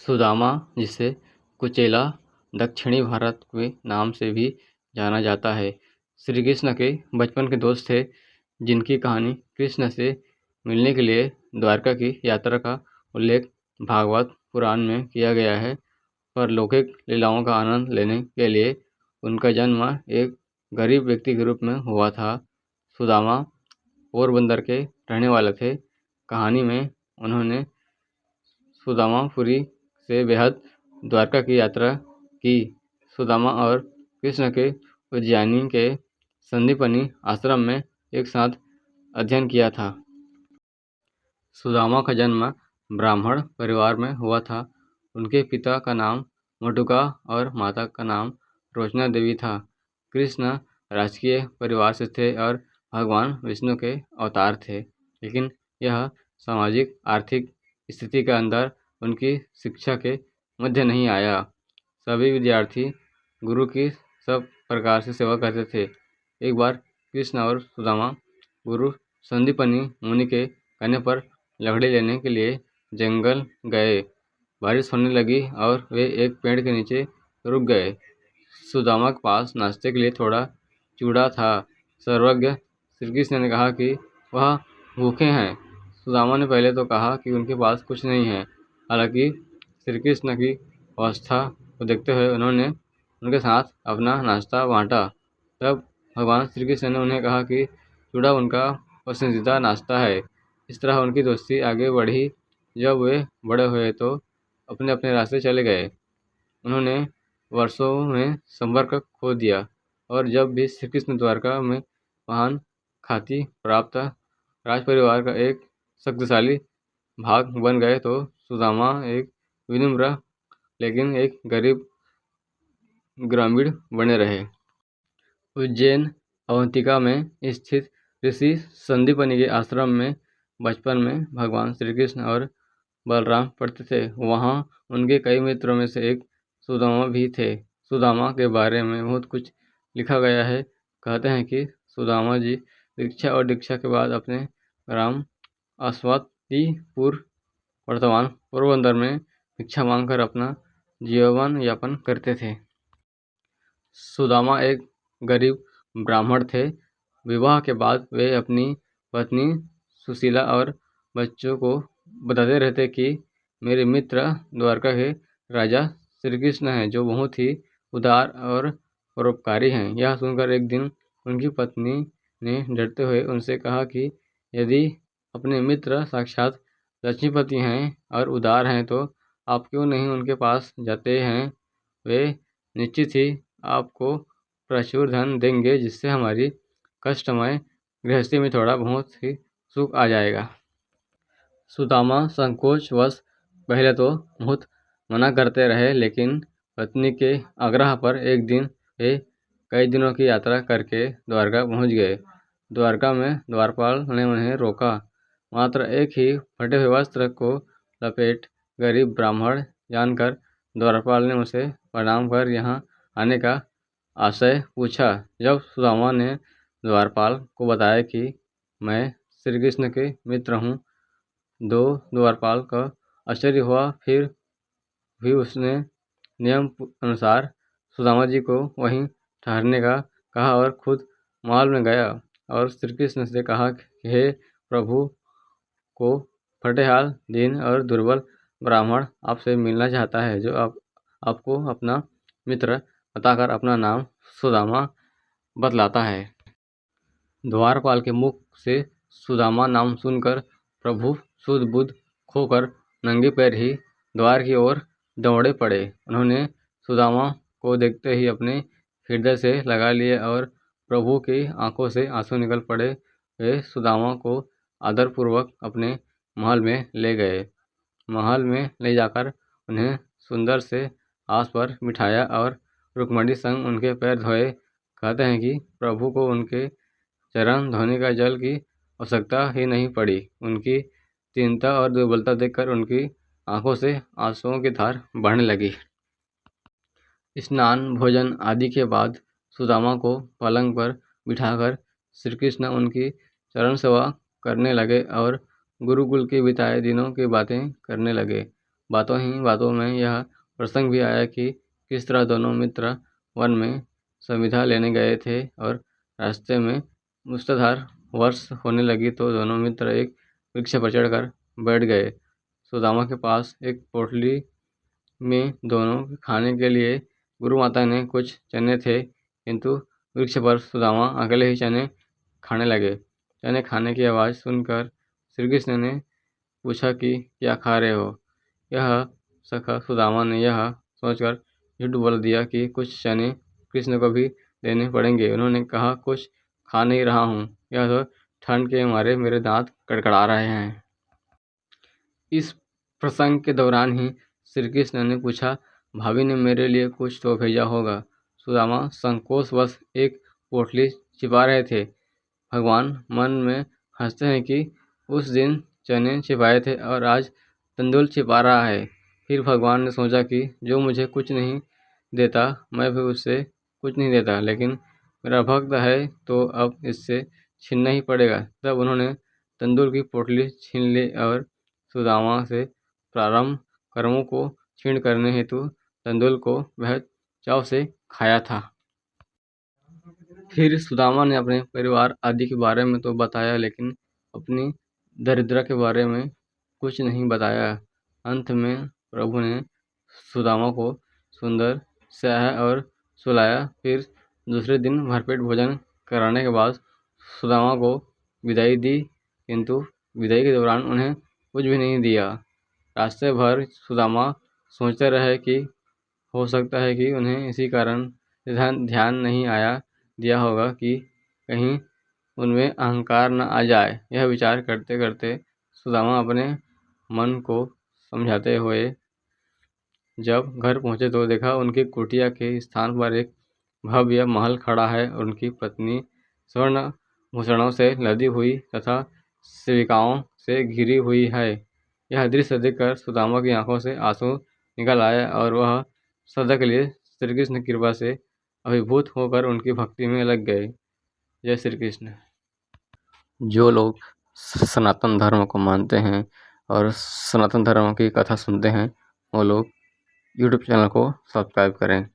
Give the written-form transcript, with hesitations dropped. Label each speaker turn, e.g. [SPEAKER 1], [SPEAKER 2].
[SPEAKER 1] सुदामा, जिसे कुचेला दक्षिणी भारत के नाम से भी जाना जाता है, श्री कृष्ण के बचपन के दोस्त थे, जिनकी कहानी कृष्ण से मिलने के लिए द्वारका की यात्रा का उल्लेख भागवत पुराण में किया गया है। परलौकिक लीलाओं का आनंद लेने के लिए उनका जन्म एक गरीब व्यक्ति के रूप में हुआ था। सुदामा पोरबंदर के रहने वाले थे। कहानी में उन्होंने सुदामापुरी से बेहद द्वारका की यात्रा की। सुदामा और कृष्ण के उज्जैनी के संदीपनी आश्रम में एक साथ अध्ययन किया था। सुदामा का जन्म ब्राह्मण परिवार में हुआ था। उनके पिता का नाम मटुका और माता का नाम रोचना देवी था। कृष्ण राजकीय परिवार से थे और भगवान विष्णु के अवतार थे, लेकिन यह सामाजिक आर्थिक स्थिति के अंदर उनकी शिक्षा के मध्य नहीं आया। सभी विद्यार्थी गुरु की सब प्रकार से सेवा करते थे। एक बार कृष्ण और सुदामा गुरु संदीपनी मुनि के कहने पर लकड़ी लेने के लिए जंगल गए। बारिश होने लगी और वे एक पेड़ के नीचे रुक गए। सुदामा के पास नाश्ते के लिए थोड़ा चूड़ा था। सर्वज्ञ श्री कृष्ण ने कहा कि वह भूखे हैं। सुदामा ने पहले तो कहा कि उनके पास कुछ नहीं है। हालांकि श्री कृष्ण की अवस्था को देखते हुए उन्होंने उनके साथ अपना नाश्ता बांटा। तब भगवान श्री कृष्ण ने उन्हें कहा कि चूड़ा उनका पसंदीदा नाश्ता है। इस तरह उनकी दोस्ती आगे बढ़ी। जब वे बड़े हुए तो अपने अपने रास्ते चले गए। उन्होंने वर्षों में संपर्क खो दिया और जब भी श्री कृष्ण द्वारका में महान ख्याति प्राप्त राजपरिवार का एक शक्तिशाली भाग बन गए तो सुदामा एक विनम्र लेकिन एक गरीब ग्रामीण बने रहे। उज्जैन अवंतिका में स्थित ऋषि संदीपनी के आश्रम में बचपन में भगवान श्री कृष्ण और बलराम पढ़ते थे। वहाँ उनके कई मित्रों में से एक सुदामा भी थे। सुदामा के बारे में बहुत कुछ लिखा गया है। कहते हैं कि सुदामा जी दीक्षा और दीक्षा के बाद अपने ग्राम अश्वत्थीपुर वर्तमान पोरबंदर में भिक्षा मांगकर अपना जीवन यापन करते थे। सुदामा एक गरीब ब्राह्मण थे। विवाह के बाद वे अपनी पत्नी सुशीला और बच्चों को बताते रहते कि मेरे मित्र द्वारका के राजा श्री कृष्ण हैं, जो बहुत ही उदार और परोपकारी हैं। यह सुनकर एक दिन उनकी पत्नी ने डरते हुए उनसे कहा कि यदि अपने मित्र साक्षात लक्ष्मीपति हैं और उदार हैं तो आप क्यों नहीं उनके पास जाते हैं। वे निश्चित ही आपको प्रचुर धन देंगे, जिससे हमारी कष्टमय गृहस्थी में थोड़ा बहुत ही सुख आ जाएगा। सुदामा संकोचवश पहले तो बहुत मना करते रहे, लेकिन पत्नी के आग्रह पर एक दिन वे कई दिनों की यात्रा करके द्वारका पहुंच गए। द्वारका में द्वारपाल ने उन्हें रोका। मात्र एक ही फटे हुए वस्त्र को लपेट गरीब ब्राह्मण जानकर द्वारपाल ने उसे प्रणाम कर यहाँ आने का आशय पूछा। जब सुदामा ने द्वारपाल को बताया कि मैं श्री कृष्ण के मित्र हूँ, द्वारपाल का आश्चर्य हुआ। फिर भी उसने नियम अनुसार सुदामा जी को वहीं ठहरने का कहा और खुद महल में गया और श्री कृष्ण से कहा कि हे प्रभु, को फटेहाल दीन और दुर्बल ब्राह्मण आपसे मिलना चाहता है, जो आपको अपना मित्र बताकर अपना नाम सुदामा बतलाता है। द्वारपाल के मुख से सुदामा नाम सुनकर प्रभु सुध बुध खोकर नंगे पैर ही द्वार की ओर दौड़े पड़े। उन्होंने सुदामा को देखते ही अपने हृदय से लगा लिए और प्रभु की आंखों से आंसू निकल पड़े। वे सुदामा को आदरपूर्वक अपने महल में ले गए। महल में ले जाकर उन्हें सुंदर से आस पर बिठाया और रुक्मणी संग उनके पैर धोए। कहते हैं कि प्रभु को उनके चरण धोने का जल की आवश्यकता ही नहीं पड़ी। उनकी दीनता और दुर्बलता देखकर उनकी आंखों से आंसुओं की धार बहने लगी। स्नान भोजन आदि के बाद सुदामा को पलंग पर बिठाकर श्री कृष्ण उनकी चरण सेवा करने लगे और गुरुकुल के बिताए दिनों की बातें करने लगे। बातों ही बातों में यह प्रसंग भी आया कि किस तरह दोनों मित्र वन में संविदा लेने गए थे और रास्ते में मूसलाधार वर्षा होने लगी तो दोनों मित्र एक वृक्ष पर चढ़कर बैठ गए। सुदामा के पास एक पोटली में दोनों के खाने के लिए गुरु माता ने कुछ चने थे, किंतु वृक्ष पर सुदामा अकेले ही चने खाने लगे। चने खाने की आवाज़ सुनकर श्री कृष्ण ने पूछा कि क्या खा रहे हो? यह सखा सुदामा ने यह सोचकर झूठ बोल दिया कि कुछ चने कृष्ण को भी देने पड़ेंगे। उन्होंने कहा, कुछ खा नहीं रहा हूँ, यह तो ठंड के मारे मेरे दांत कड़कड़ा रहे हैं। इस प्रसंग के दौरान ही श्री कृष्ण ने पूछा, भाभी ने मेरे लिए कुछ तो भेजा होगा। सुदामा संकोचवश एक पोटली छिपा रहे थे। भगवान मन में हंसते हैं कि उस दिन चने छिपाए थे और आज तंदूल छिपा रहा है। फिर भगवान ने सोचा कि जो मुझे कुछ नहीं देता मैं भी उससे कुछ नहीं देता, लेकिन मेरा भक्त है तो अब इससे छीनना ही पड़ेगा। तब उन्होंने तंदूर की पोटली छीन ली और सुदामा से प्रारंभ कर्मों को क्षीण करने हेतु तंदूल को बेहद चाव से खाया था। फिर सुदामा ने अपने परिवार आदि के बारे में तो बताया, लेकिन अपनी दरिद्रता के बारे में कुछ नहीं बताया। अंत में प्रभु ने सुदामा को सुंदर स्याहा और सुलाया। फिर दूसरे दिन भरपेट भोजन कराने के बाद सुदामा को विदाई दी, किंतु विदाई के दौरान उन्हें कुछ भी नहीं दिया। रास्ते भर सुदामा सोचते रहे कि हो सकता है कि उन्हें इसी कारण ध्यान नहीं दिया होगा कि कहीं उनमें अहंकार न आ जाए। यह विचार करते करते सुदामा अपने मन को समझाते हुए जब घर पहुंचे तो देखा उनकी कुटिया के स्थान पर एक भव्य महल खड़ा है। उनकी पत्नी स्वर्ण भूषणों से लदी हुई तथा सेविकाओं से घिरी हुई है। यह दृश्य देखकर सुदामा की आंखों से आंसू निकल आए और वह सदा के लिए श्री कृष्ण की कृपा से अभिभूत होकर उनकी भक्ति में लग गए। जय श्री कृष्ण। जो लोग सनातन धर्म को मानते हैं और सनातन धर्म की कथा सुनते हैं वो लोग यूट्यूब चैनल को सब्सक्राइब करें।